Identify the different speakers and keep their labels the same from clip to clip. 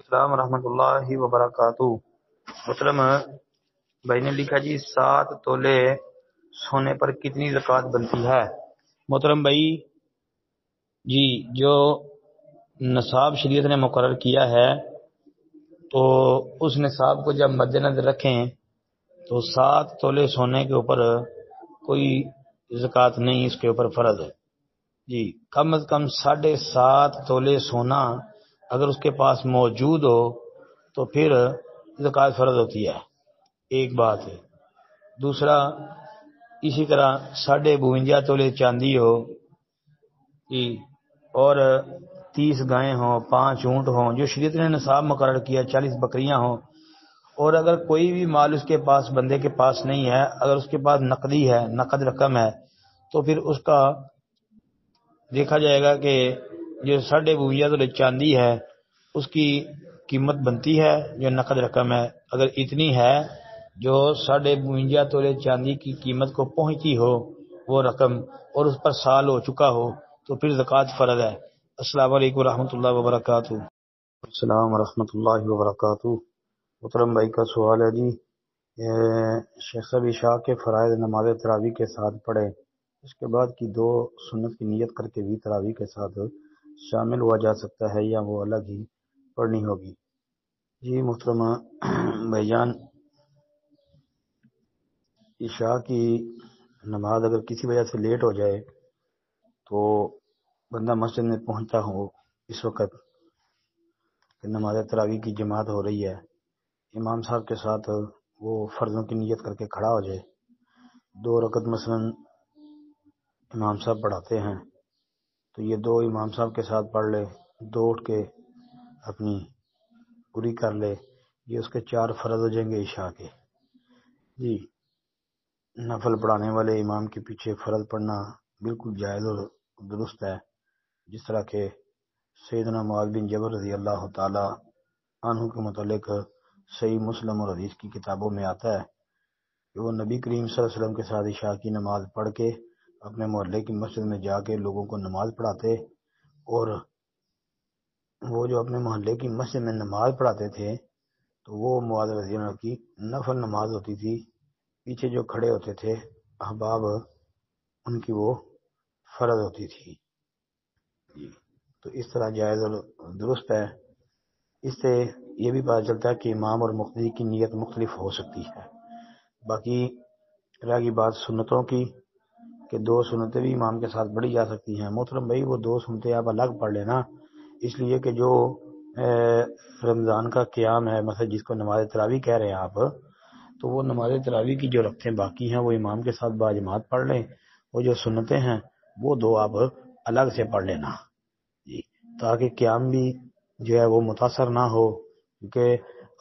Speaker 1: السلام ورحمۃ اللہ وبرکاتہ۔ محترم بھائی نے لکھا جی 7 تولے سونے پر کتنی زکوٰۃ بنتی ہے؟ محترم بھائی جی، جو نصاب شریعت نے مقرر کیا ہے تو اس نصاب کو جب مد نظر رکھیں تو 7 تولے سونے کے اوپر کوئی زکوٰۃ نہیں اس کے اوپر فرض ہے جی۔ کم از کم 7.5 تولے سونا اگر اس کے پاس موجود ہو تو پھر زکوٰۃ فرض ہوتی ہے، ایک بات ہے۔ دوسرا، اسی طرح 52 تولے چاندی ہو جی، اور 30 گائیں ہوں، 5 اونٹ ہوں، جو شریعت نے نصاب مقرر کیا، 40 بکریاں ہوں، اور اگر کوئی بھی مال اس کے پاس بندے کے پاس نہیں ہے، اگر اس کے پاس نقدی ہے، نقد رقم ہے، تو پھر اس کا دیکھا جائے گا کہ جو 52 تولے چاندی ہے اس کی قیمت بنتی ہے جو نقد رقم ہے۔ اگر اتنی ہے جو 52 تولے چاندی کی قیمت کو پہنچتی ہو وہ رقم، اور اس پر سال ہو چکا ہو، تو پھر زکوٰۃ فرض ہے۔ السلام علیکم ورحمۃ اللہ وبرکاتہ۔ السلام ورحمۃ اللہ وبرکاتہ۔ محترم بھائی کا سوال ہے جی، شیخ صاحب عشاء کے فرائض نماز تراویح کے ساتھ پڑھے، اس کے بعد کی 2 سنت کی نیت کر کے بھی تراویح کے ساتھ شامل ہوا جا سکتا ہے یا وہ الگ ہی پڑھنی ہوگی؟ جی محترمہ بھائی جان، عشاء کی نماز اگر کسی وجہ سے لیٹ ہو جائے تو بندہ مسجد میں پہنچتا ہو اس وقت کہ نماز تراویح کی جماعت ہو رہی ہے، امام صاحب کے ساتھ وہ فرضوں کی نیت کر کے کھڑا ہو جائے، 2 رکعت مثلا امام صاحب پڑھاتے ہیں تو یہ 2 امام صاحب کے ساتھ پڑھ لے، 2 اٹھ کے اپنی پوری کر لے، یہ اس کے 4 فرض ہو جائیں گے عشاء کے جی۔ نفل پڑھانے والے امام کے پیچھے فرض پڑھنا بالکل جائز اور درست ہے، جس طرح کہ سیدنا معاذ بن جبل رضی اللہ تعالی عنہ کے متعلق صحیح مسلم اور حدیث کی کتابوں میں آتا ہے کہ وہ نبی کریم صلی اللہ علیہ وسلم کے ساتھ عشاء کی نماز پڑھ کے اپنے محلے کی مسجد میں جا کے لوگوں کو نماز پڑھاتے، اور وہ جو اپنے محلے کی مسجد میں نماز پڑھاتے تھے تو وہ معاذ رضی اللہ عنہ کی نفل نماز ہوتی تھی، پیچھے جو کھڑے ہوتے تھے احباب ان کی وہ فرض ہوتی تھی جی۔ تو اس طرح جائز اور درست ہے۔ اس سے یہ بھی پتہ چلتا ہے کہ امام اور مقتدی کی نیت مختلف ہو سکتی ہے۔ باقی رہ گئی بات سنتوں کی کہ 2 سنتیں بھی امام کے ساتھ پڑھی جا سکتی ہیں۔ محترم بھائی وہ 2 سنتیں آپ الگ پڑھ لینا، اس لیے کہ جو رمضان کا قیام ہے، مثلا جس کو نماز تراویح کہہ رہے ہیں آپ، تو وہ نماز تراویح کی جو رکعتیں باقی ہیں وہ امام کے ساتھ باجماعت پڑھ لیں، وہ جو سنتیں ہیں وہ 2 آپ الگ سے پڑھ لینا جی، تاکہ قیام بھی جو ہے وہ متاثر نہ ہو، کیونکہ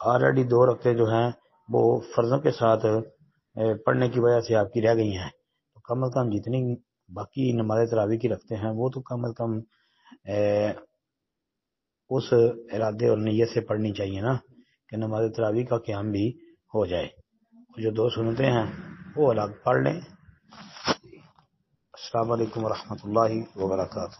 Speaker 1: آلریڈی 2 رکعتیں جو ہیں وہ فرضوں کے ساتھ پڑھنے کی وجہ سے آپ کی رہ گئی ہیں، تو کم از کم جتنی باقی نماز تراویح کی رکعتیں ہیں وہ تو کم از کم اس ارادے اور نیت سے پڑھنی چاہیے نا کہ نماز تراویح کا قیام بھی ہو جائے، جو 2 سنتیں ہیں وہ الگ پڑھ لیں۔ السلام علیکم ورحمۃ اللہ وبرکاتہ۔